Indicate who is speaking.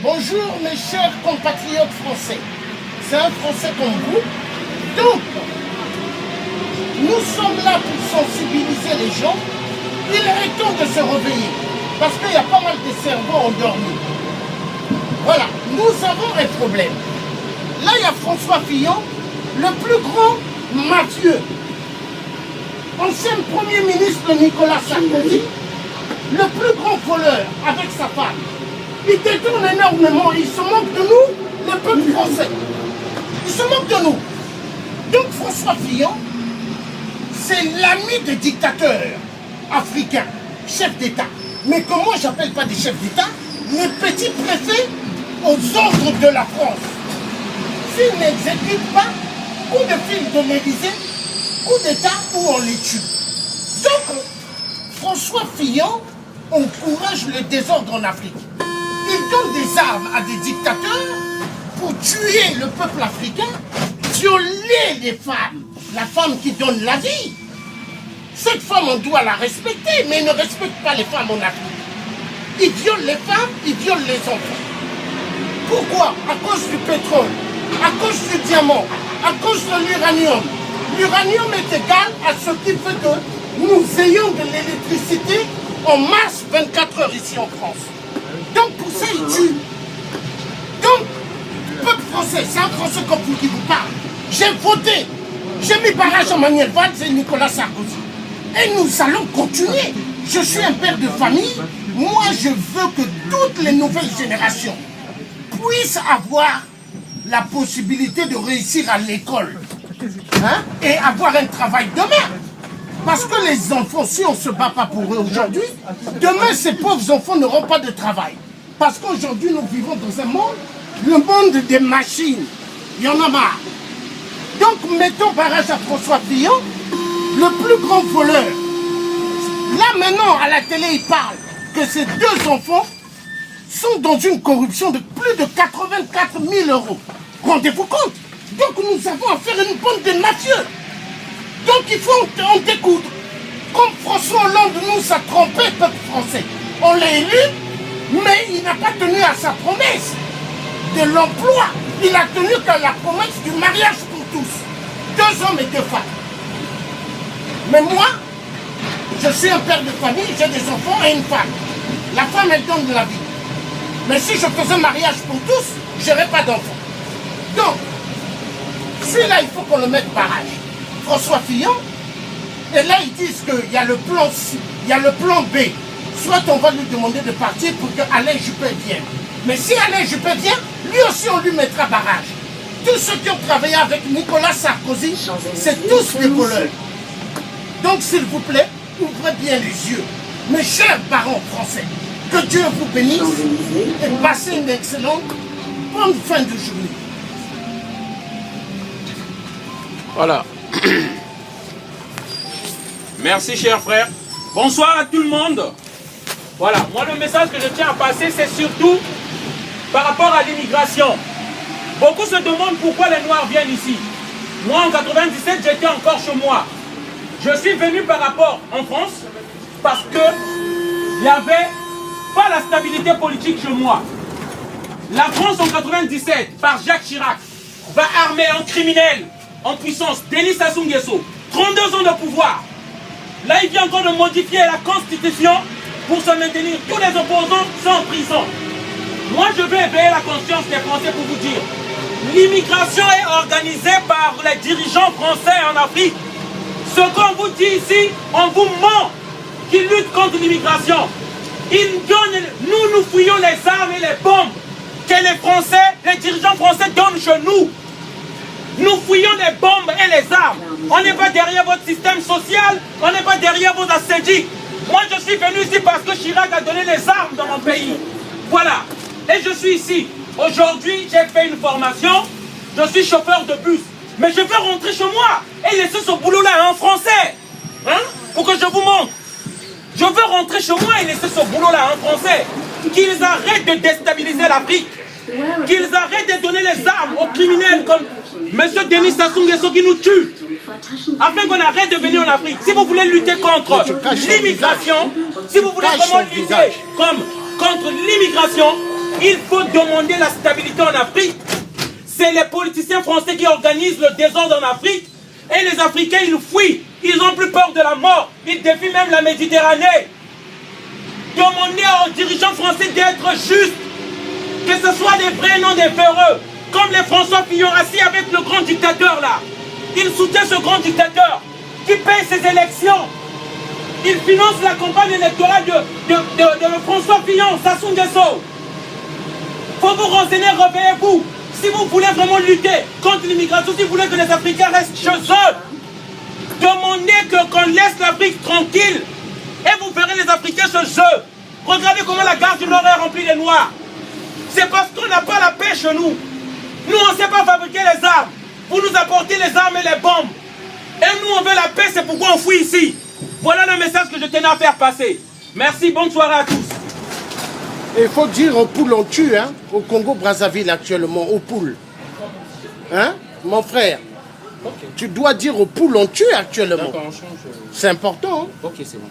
Speaker 1: Bonjour mes chers compatriotes français. C'est un Français comme vous. Donc, nous sommes là pour sensibiliser les gens. Il est temps de se réveiller. Parce qu'il y a pas mal de cerveaux endormis. Voilà, nous avons un problème. Là, il y a François Fillon, le plus grand mafieux. Ancien Premier ministre Nicolas Sarkozy, le plus grand voleur avec sa femme. Il détourne énormément, il se moque de nous, le peuple français. Il se moque de nous. Donc François Fillon, c'est l'ami des dictateurs africains, chefs d'État. Mais que moi, je n'appelle pas des chefs d'État, les petits préfets aux ordres de la France. S'ils n'exécutent pas, coup de fil de l'Élysée, coup d'État où on les tue. Donc, François Fillon encourage le désordre en Afrique. Il donne des armes à des dictateurs pour tuer le peuple africain, violer les femmes, la femme qui donne la vie. Cette femme, on doit la respecter, mais il ne respecte pas les femmes en Afrique. Il viole les femmes, il viole les enfants. Pourquoi? À cause du pétrole, à cause du diamant, à cause de l'uranium. L'uranium est égal à ce qui fait que nous ayons de l'électricité en masse 24 heures ici en France. Donc pour ça, il tue. Donc, peuple français, c'est un Français comme vous qui vous parle. J'ai voté, j'ai mis barrage à Manuel Valls et Nicolas Sarkozy. Et nous allons continuer. Je suis un père de famille. Moi, je veux que toutes les nouvelles générations puissent avoir la possibilité de réussir à l'école. Hein, et avoir un travail demain. Parce que les enfants, si on ne se bat pas pour eux aujourd'hui, demain ces pauvres enfants n'auront pas de travail. Parce qu'aujourd'hui nous vivons dans un monde, le monde des machines. Il y en a marre. Donc mettons barrage à François Fillon, le plus grand voleur. Là maintenant à la télé il parle que ces deux enfants sont dans une corruption de plus de 84 000 euros. Rendez-vous compte? Donc nous avons affaire à une bande de mafieux. Donc il faut en découdre. Comme François Hollande nous a trompé, peuple français. On l'a élu, mais il n'a pas tenu à sa promesse de l'emploi. Il a tenu qu'à la promesse du mariage pour tous. 2 hommes et 2 femmes. Mais moi, je suis un père de famille, j'ai des enfants et une femme. La femme, elle donne de la vie. Mais si je faisais un mariage pour tous, je n'aurais pas d'enfants. Donc, celui-là, il faut qu'on le mette barrage. François Fillon, et là, ils disent qu'il y a le plan C, il y a le plan B. Soit on va lui demander de partir pour que Alain Juppé vienne. Mais si Alain Juppé vient, lui aussi, on lui mettra barrage. Tous ceux qui ont travaillé avec Nicolas Sarkozy, c'est tous des voleurs. Donc, s'il vous plaît, ouvrez bien les yeux. Mes chers parents français, que Dieu vous bénisse et passez une excellente bonne fin de journée.
Speaker 2: Voilà. Merci, cher frère. Bonsoir à tout le monde. Voilà, moi le message que je tiens à passer, c'est surtout par rapport à l'immigration. Beaucoup se demandent pourquoi les Noirs viennent ici. Moi, en 97, j'étais encore chez moi. Je suis venu par rapport en France parce que il n'y avait pas la stabilité politique chez moi. La France, en 97, par Jacques Chirac, va armer un criminel en puissance, Denis Sassou Nguesso, 32 ans de pouvoir. Là, il vient encore de modifier la Constitution pour se maintenir. Tous les opposants sont en prison. Moi, je vais éveiller la conscience des Français pour vous dire, l'immigration est organisée par les dirigeants français en Afrique. Ce qu'on vous dit ici, on vous ment qu'ils luttent contre l'immigration. Nous fouillons les armes et les bombes que les Français, les dirigeants français donnent chez nous. Nous fouillons les bombes et les armes. On n'est pas derrière votre système social, on n'est pas derrière vos assédiques. Moi, je suis venu ici parce que Chirac a donné les armes dans mon pays. Voilà. Et je suis ici. Aujourd'hui, j'ai fait une formation. Je suis chauffeur de bus. Mais je veux rentrer chez moi et laisser ce boulot-là en français. Hein? Pour que je vous montre. Je veux rentrer chez moi et laisser ce boulot-là en français. Qu'ils arrêtent de déstabiliser l'Afrique. Qu'ils arrêtent de donner les armes aux criminels comme M. Denis Sassou Nguesso qui nous tue. Afin qu'on arrête de venir en Afrique. Si vous voulez lutter contre l'immigration, si vous voulez vraiment lutter contre l'immigration, Il faut demander la stabilité en Afrique. C'est les politiciens français qui organisent le désordre en Afrique. Et les Africains, ils fuient. Ils n'ont plus peur de la mort. Ils défient même la Méditerranée. Demandez aux dirigeants français d'être justes. Que ce soit des vrais, non des véreux. Comme les François Fillon assis avec le grand dictateur là. Il soutient ce grand dictateur qui paye ses élections. Il finance la campagne électorale de François Fillon, Sassou Nguesso. Faut vous renseigner, réveillez-vous. Si vous voulez vraiment lutter contre l'immigration, si vous voulez que les Africains restent chez eux, demandez qu'on laisse l'Afrique tranquille. Et vous verrez les Africains chez eux. Regardez comment la gare du Nord est remplie de Noirs. C'est parce qu'on n'a pas la paix chez nous. Nous, on ne sait pas fabriquer les armes. Vous nous apportez les armes et les bombes. Et nous, on veut la paix, c'est pourquoi on fuit ici. Voilà le message que je tenais à faire passer. Merci, bonne soirée à tous.
Speaker 1: Il faut dire aux poules on tue, hein, au Congo-Brazzaville actuellement, aux poules. Hein, mon frère? Okay. Tu dois dire aux poules on tue actuellement. C'est important. Hein?
Speaker 2: Ok, c'est bon.